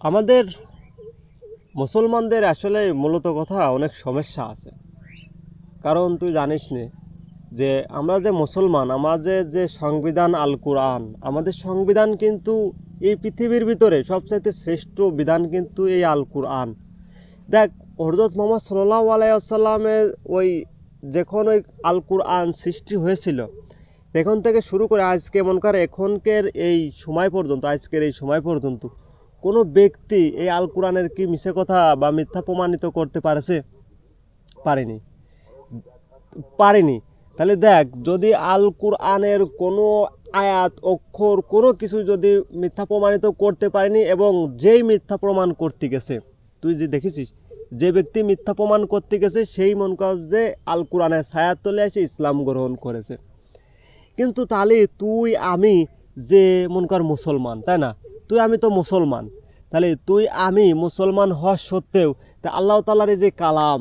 আমাদের মুসলমানদের আসলে মূলত কথা অনেক সমস্যা আছে। কারণ তুই জানিস নে যে আমরা যে মুসলমান, আমাদের যে সংবিধান আল কোরআন, আমাদের সংবিধান কিন্তু এই পৃথিবীর ভিতরে সবচাইতে শ্রেষ্ঠ বিধান কিন্তু এই আল কোরআন। দেখ, হযরত মুহাম্মদ সাল্লাল্লাহু আলাইহি ওয়াসাল্লামের যখন ওই আল কোরআন সৃষ্টি হয়েছিল, তখন থেকে শুরু করে আজকে মনে করে আজকের এই সময় পর্যন্ত কোনো ব্যক্তি এই আল কোরআনের কি মিছে কথা বা মিথ্যা প্রমাণিত করতে পারেনি। তাহলে দেখ, যদি আল কোরআনের কোনো আয়াত অক্ষর কোনো কিছু যদি মিথ্যা প্রমাণিত করতে পারেনি, এবং যেই মিথ্যা প্রমাণ করতে গেছে, তুই যে দেখেছিস যে ব্যক্তি মিথ্যা প্রমাণ করতে গেছে সেই মন কর যে আল কোরআনের ছায়ার তলে এসে ইসলাম গ্রহণ করেছে। কিন্তু তাহলে তুই আমি যে মন কর মুসলমান, তাই না? তুই আমি তো মুসলমান, তাহলে তুই আমি মুসলমান হওয়া সত্ত্বেও তা আল্লাহ তাআলার যে কালাম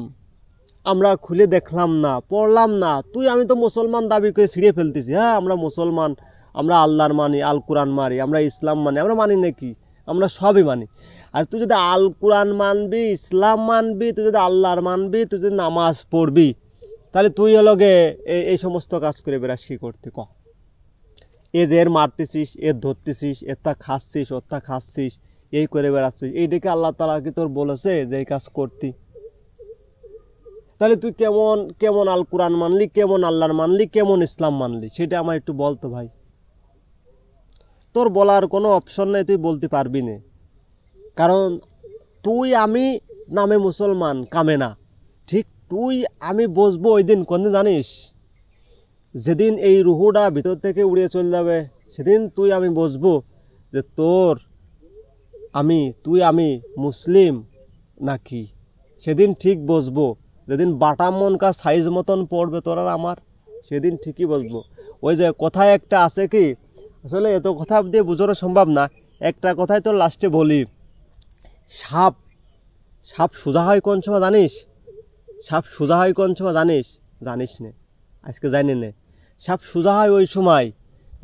আমরা খুলে দেখলাম না, পড়লাম না, তুই আমি তো মুসলমান দাবি করে ছিঁড়ে ফেলতেছি। হ্যাঁ, আমরা মুসলমান, আমরা আল্লাহর মানি, আল কোরআন মানি, আমরা ইসলাম মানি, আমরা মানি নাকি? আমরা সবই মানি। আর তুই যদি আল কোরআন মানবি, ইসলাম মানবি, তুই যদি আল্লাহর মানবি, তুই যদি নামাজ পড়বি, তাহলে তুই হলো গে এই সমস্ত কাজ করে বেড়াস কি করতে ক? এ যে এর মারতেছিস, এর ধরতেছিস, এরটা খাচ্ছিস, ওরটা খাচ্ছিস, এই করে বেড়াচ্ছিস, এই ডেকে আল্লাহ তাআলা কি তোর বলেছে যে এই কাজ করতি? তাহলে তুই কেমন কেমন আল কোরআন মানলি, কেমন আল্লাহর মানলি, কেমন ইসলাম মানলি, সেটা আমার একটু বলতো ভাই। তোর বলার কোনো অপশন নেই, তুই বলতে পারবি না। কারণ তুই আমি নামে মুসলমান, কামে না। ঠিক তুই আমি বসবো ওই দিন, কোন দিন জানিস? যেদিন এই রুহুটা ভিতর থেকে উড়িয়ে চলে যাবে, সেদিন তুই আমি বসবো যে তুই আমি মুসলিম নাকি। সেদিন ঠিক বসবো, যেদিন বাটাম মনকা সাইজ মতন পড়বে তোর আর আমার, সেদিন ঠিকই বসবো। ওই যে কথায় একটা আছে কি, আসলে এত কথা দিয়ে বোঝানো সম্ভব না, একটা কথাই তোর লাস্টে বলি। সাপ সাপ সোজা হয় কোন সময় জানিস? সাপ সোজা হয় কোন সময় জানিস? জানিস নে, আজকে জানি নে। সাপ সোজা হয় ওই সময়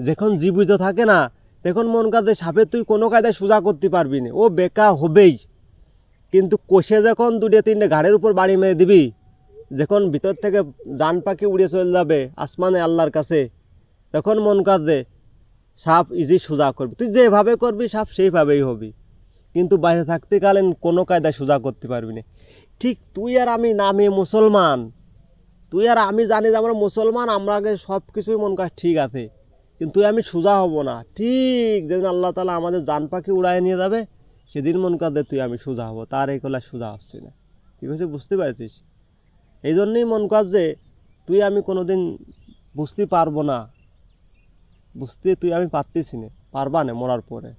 যখন জীবিত থাকে না, তখন মন কাজে সাপে তুই কোনো কায়দায় সোজা করতে পারবি না, ও বেকা হবেই। কিন্তু কোষে যখন দুটো তিনটে ঘাড়ের উপর বাড়ি মেরে দিবি, যখন ভিতর থেকে জান পাখি উড়ে চলে যাবে আসমানে আল্লাহর কাছে, তখন মন কাজে সাপ ইজি সোজা করবি। তুই যেভাবে করবি সাপ সেইভাবেই হবি, কিন্তু বাইরে থাকতেকালীন কোনো কায়দায় সোজা করতে পারবি না। ঠিক তুই আর আমি নামে মুসলমান, তুই আর আমি জানি যে আমরা মুসলমান, আমরা আগে সব কিছুই মন কাজ ঠিক আছে, কিন্তু তুই আমি সোজা হব না। ঠিক যেদিন আল্লাহ তাআলা আমাদের জান পাখি উড়ায় নিয়ে যাবে, সেদিন মন কাঁদে তুই আমি সোজা হব, তার এই কলা সোজা হচ্ছে না। ঠিক আছে, বুঝতে পারছিস? এই জন্যই মন কাজ যে তুই আমি কোনোদিন বুঝতে পারবো না, বুঝতে তুই আমি পারতেছি না, পারবা না মরার পরে।